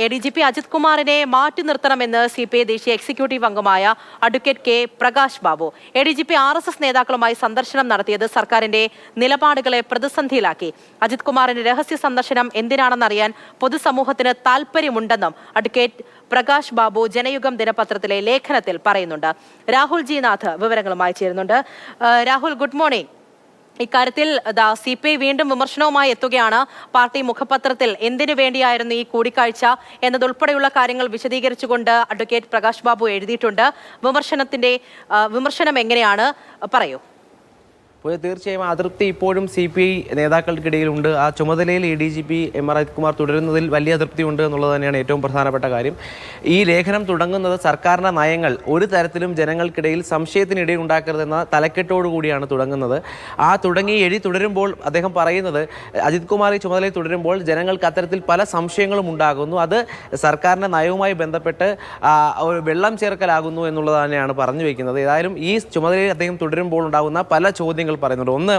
ADGP Ajith കുമാറിനെ മാറ്റി നിർത്തണമെന്ന് CPI ദേശീയ എക്സിക്യൂട്ടീവ് അംഗമായ advocate K Prakash Babu. ADGP RSS നേതാക്കളുമായി സന്ദർശനം നടത്തിയത് സർക്കാരിന്റെ നിലപാടുകളെ പ്രതിസന്ധിയിലാക്കി. അജിത് കുമാറിന്റെ രഹസ്യ സന്ദർശനം എന്തിനാണെന്നറിയാൻ പൊതുസമൂഹത്തിന് താൽപര്യമുണ്ടെന്നും അഡ്വക്കേറ്റ് പ്രകാശ് ബാബു ജനയുഗം ദിനപത്രത്തിലെ ലേഖനത്തിൽ പറയുന്നുണ്ട്. രാഹുൽ ജി നാഥ് വിവരങ്ങളുമായി ചേരുന്നുണ്ട്. Rahul, good morning. ഇക്കാര്യത്തിൽ CPI വീണ്ടും വിമർശനവുമായി എത്തുകയാണ്. പാർട്ടി മുഖപത്രത്തിൽ എന്തിനു വേണ്ടിയായിരുന്നു ഈ കൂടിക്കാഴ്ച എന്നതുൾപ്പെടെയുള്ള കാര്യങ്ങൾ വിശദീകരിച്ചുകൊണ്ട് അഡ്വക്കേറ്റ് പ്രകാശ് ബാബു എഴുതിയിട്ടുണ്ട്. വിമർശനം എങ്ങനെയാണ്, പറയൂ. തീർച്ചയായും അതൃപ്തി ഇപ്പോഴും CPI നേതാക്കൾക്കിടയിലുണ്ട്. ആ ചുമതലയിൽ ADGP MR അജിത് കുമാർ തുടരുന്നതിൽ വലിയ അതൃപ്തിയുണ്ട് എന്നുള്ളത് തന്നെയാണ് ഏറ്റവും പ്രധാനപ്പെട്ട കാര്യം. ഈ ലേഖനം തുടങ്ങുന്നത് സർക്കാരിൻ്റെ നയങ്ങൾ ഒരു തരത്തിലും ജനങ്ങൾക്കിടയിൽ സംശയത്തിനിടയിൽ ഉണ്ടാക്കരുതെന്ന തലക്കെട്ടോടുകൂടിയാണ് തുടങ്ങുന്നത്. ആ എഴുതി തുടരുമ്പോൾ അദ്ദേഹം പറയുന്നത് അജിത് കുമാർ ഈ ചുമതലയിൽ തുടരുമ്പോൾ ജനങ്ങൾക്ക് അത്തരത്തിൽ പല സംശയങ്ങളും ഉണ്ടാകുന്നു. അത് സർക്കാരിൻ്റെ നയവുമായി ബന്ധപ്പെട്ട് ഒരു വെള്ളം ചേർക്കലാകുന്നു എന്നുള്ളത് തന്നെയാണ് പറഞ്ഞു വയ്ക്കുന്നത്. ഏതായാലും ഈ ചുമതലയിൽ അദ്ദേഹം തുടരുമ്പോൾ ഉണ്ടാകുന്ന പല ചോദ്യങ്ങൾ പറയുന്നുണ്ട്. ഒന്ന്,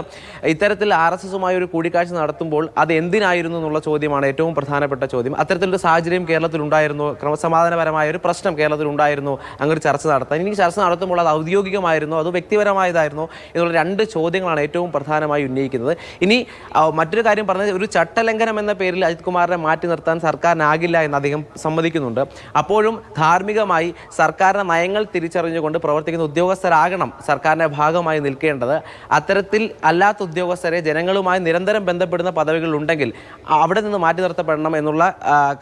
ഇത്തരത്തിൽ RSSുമായി ഒരു കൂടിക്കാഴ്ച നടത്തുമ്പോൾ അത് എന്തിനായിരുന്നു എന്നുള്ള ചോദ്യമാണ് ഏറ്റവും പ്രധാനപ്പെട്ട ചോദ്യം. അത്തരത്തിലൊരു സാഹചര്യം കേരളത്തിൽ ഉണ്ടായിരുന്നു, ക്രമസമാധാനപരമായ ഒരു പ്രശ്നം കേരളത്തിൽ ഉണ്ടായിരുന്നു, അങ്ങനെ ചർച്ച നടത്താൻ. ഇനി ചർച്ച നടത്തുമ്പോൾ അത് ഔദ്യോഗികമായിരുന്നു, അത് വ്യക്തിപരമായതായിരുന്നു എന്നുള്ള രണ്ട് ചോദ്യങ്ങളാണ് ഏറ്റവും പ്രധാനമായി ഉന്നയിക്കുന്നത്. ഇനി മറ്റൊരു കാര്യം പറഞ്ഞത്, ഒരു ചട്ടലംഘനം എന്ന പേരിൽ അജിത് കുമാറിനെ മാറ്റി നിർത്താൻ സർക്കാരിനാകില്ല എന്ന് അദ്ദേഹം സമ്മതിക്കുന്നുണ്ട്. അപ്പോഴും ധാർമ്മികമായി സർക്കാരിൻ്റെ നയങ്ങൾ തിരിച്ചറിഞ്ഞുകൊണ്ട് പ്രവർത്തിക്കുന്ന ഉദ്യോഗസ്ഥരാകണം സർക്കാരിൻ്റെ ഭാഗമായി നിൽക്കേണ്ടത്. അത്തരത്തിൽ അല്ലാത്ത ഉദ്യോഗസ്ഥരെ ജനങ്ങളുമായി നിരന്തരം ബന്ധപ്പെടുന്ന പദവികളുണ്ടെങ്കിൽ അവിടെ നിന്ന് മാറ്റി നിർത്തപ്പെടണം എന്നുള്ള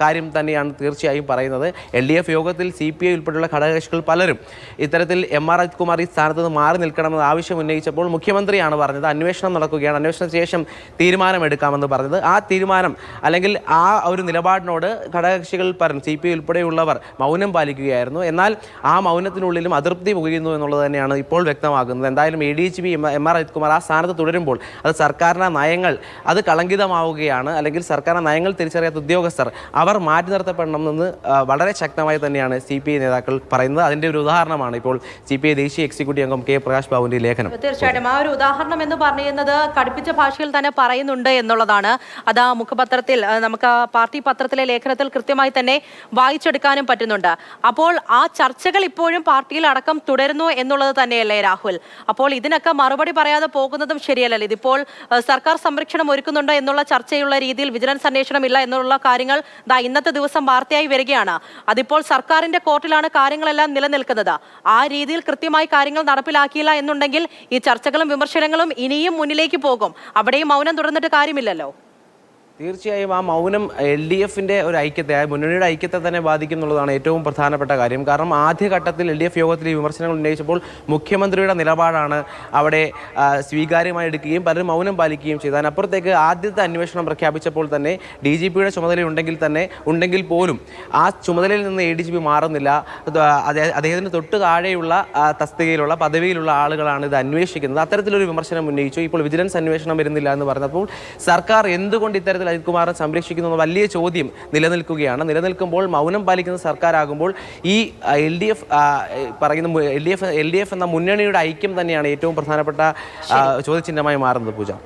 കാര്യം തന്നെയാണ് തീർച്ചയായും പറയുന്നത്. LDF യോഗത്തിൽ CPI ഉൾപ്പെടെയുള്ള ഘടകകക്ഷികൾ പലരും ഇത്തരത്തിൽ MR അജിത് കുമാർ ഈ സ്ഥാനത്ത് നിന്ന് മാറി നിൽക്കണമെന്ന് ആവശ്യം ഉന്നയിച്ചപ്പോൾ മുഖ്യമന്ത്രിയാണ് പറഞ്ഞത് അന്വേഷണം നടക്കുകയാണ്, അന്വേഷണത്തിന് ശേഷം തീരുമാനമെടുക്കാമെന്ന് പറഞ്ഞത്. ആ തീരുമാനം അല്ലെങ്കിൽ ആ ഒരു നിലപാടിനോട് ഘടകകക്ഷികൾ പറഞ്ഞു, CPI ഉൾപ്പെടെയുള്ളവർ മൗനം പാലിക്കുകയായിരുന്നു. എന്നാൽ ആ മൗനത്തിനുള്ളിലും അതൃപ്തി പുകയുന്നു എന്നുള്ളത് തന്നെയാണ് ഇപ്പോൾ വ്യക്തമാകുന്നത്. എന്തായാലും ADGP MR അജിത് കുമാർ ആ സ്ഥാനത്ത് തുടരുമ്പോൾ അത് സർക്കാരിൻ്റെ നയങ്ങൾ അത് കളങ്കിതമാവുകയാണ്, അല്ലെങ്കിൽ സർക്കാരിൻ്റെ നയങ്ങൾ തിരിച്ചറിയാത്ത ഉദ്യോഗസ്ഥർ അവർ മാറ്റി നിർത്തപ്പെടണമെന്ന് വളരെ ശക്തമായി തന്നെയാണ് CPI നേതാക്കൾ പറയുന്നത്. അതിൻ്റെ ഒരു ഉദാഹരണമാണ് ഇപ്പോൾ CPI ദേശീയ എക്സിക്യൂട്ടീവ് അംഗം കെ പ്രകാശ് ബാബുവിൻ്റെ ലേഖനം. തീർച്ചയായിട്ടും ആ ഒരു ഉദാഹരണം എന്ന് പറയുന്നത് കടുപ്പിച്ച ഭാഷയിൽ തന്നെ പറയുന്നുണ്ട് എന്നുള്ളതാണ്. അത് ആ മുഖപത്രത്തിൽ, നമുക്ക് പാർട്ടി പത്രത്തിലെ ലേഖനത്തിൽ കൃത്യമായി തന്നെ വായിച്ചെടുക്കാനും പറ്റുന്നുണ്ട്. അപ്പോൾ ആ ചർച്ചകൾ ഇപ്പോഴും പാർട്ടിയിൽ അടക്കം തുടരുന്നു എന്നുള്ളത് തന്നെയല്ലേ രാഹുൽ? അപ്പോൾ ഇതിനൊക്കെ മറുപടി പറയാതെ പോകുന്നതും ശരിയല്ലല്ലോ. ഇതിപ്പോൾ സർക്കാർ സംരക്ഷണം ഒരുക്കുന്നുണ്ടോ എന്നുള്ള ചർച്ചയുള്ള രീതിയിൽ വിജിലൻസ് അന്വേഷണം ഇല്ല എന്നുള്ള കാര്യങ്ങൾ ഇന്നത്തെ ദിവസം വാർത്തയായി വരികയാണ്. അതിപ്പോൾ സർക്കാരിന്റെ കോർട്ടിലാണ് കാര്യങ്ങളെല്ലാം നിലനിൽക്കുന്നത്. ആ രീതിയിൽ കൃത്യമായി കാര്യങ്ങൾ നടപ്പിലാക്കിയില്ല എന്നുണ്ടെങ്കിൽ ഈ ചർച്ചകളും വിമർശനങ്ങളും ഇനിയും മുന്നിലേക്ക് പോകും. അവിടെയും മൗനം തുടർന്നിട്ട് കാര്യമില്ലല്ലോ. തീർച്ചയായും ആ മൗനം LDFിൻ്റെ ഒരു ഐക്യത്തെ, മുന്നണിയുടെ ഐക്യത്തെ തന്നെ ബാധിക്കും എന്നുള്ളതാണ് ഏറ്റവും പ്രധാനപ്പെട്ട കാര്യം. കാരണം ആദ്യഘട്ടത്തിൽ LDF യോഗത്തിൽ ഈ വിമർശനങ്ങൾ ഉന്നയിച്ചപ്പോൾ മുഖ്യമന്ത്രിയുടെ നിലപാടാണ് അവിടെ സ്വീകാര്യമായി എടുക്കുകയും പലരും മൗനം പാലിക്കുകയും ചെയ്തു. അതിനപ്പുറത്തേക്ക് ആദ്യത്തെ അന്വേഷണം പ്രഖ്യാപിച്ചപ്പോൾ തന്നെ DGPയുടെ ചുമതലയുണ്ടെങ്കിൽ പോലും ആ ചുമതലയിൽ നിന്ന് ADGP മാറുന്നില്ല. അദ്ദേഹത്തിന് തൊട്ട് താഴെയുള്ള തസ്തികയിലുള്ള പദവിയിലുള്ള ആളുകളാണ് ഇത് അന്വേഷിക്കുന്നത്. അത്തരത്തിലൊരു വിമർശനം ഉന്നയിച്ചു. ഇപ്പോൾ വിജിലൻസ് അന്വേഷണം വരുന്നില്ല എന്ന് പറഞ്ഞപ്പോൾ സർക്കാർ എന്തുകൊണ്ട് ഇത്തരത്തിൽ അജിത് കുമാറിനെ സംരക്ഷിക്കുന്ന വലിയ ചോദ്യം നിലനിൽക്കുമ്പോൾ മൗനം പാലിക്കുന്ന സർക്കാരാകുമ്പോൾ ഈ LDF എന്ന മുന്നണിയുടെ ഐക്യം തന്നെയാണ് ഏറ്റവും പ്രധാനപ്പെട്ട ചോദ്യചിഹ്നമായി മാറുന്നത്. പൂജ.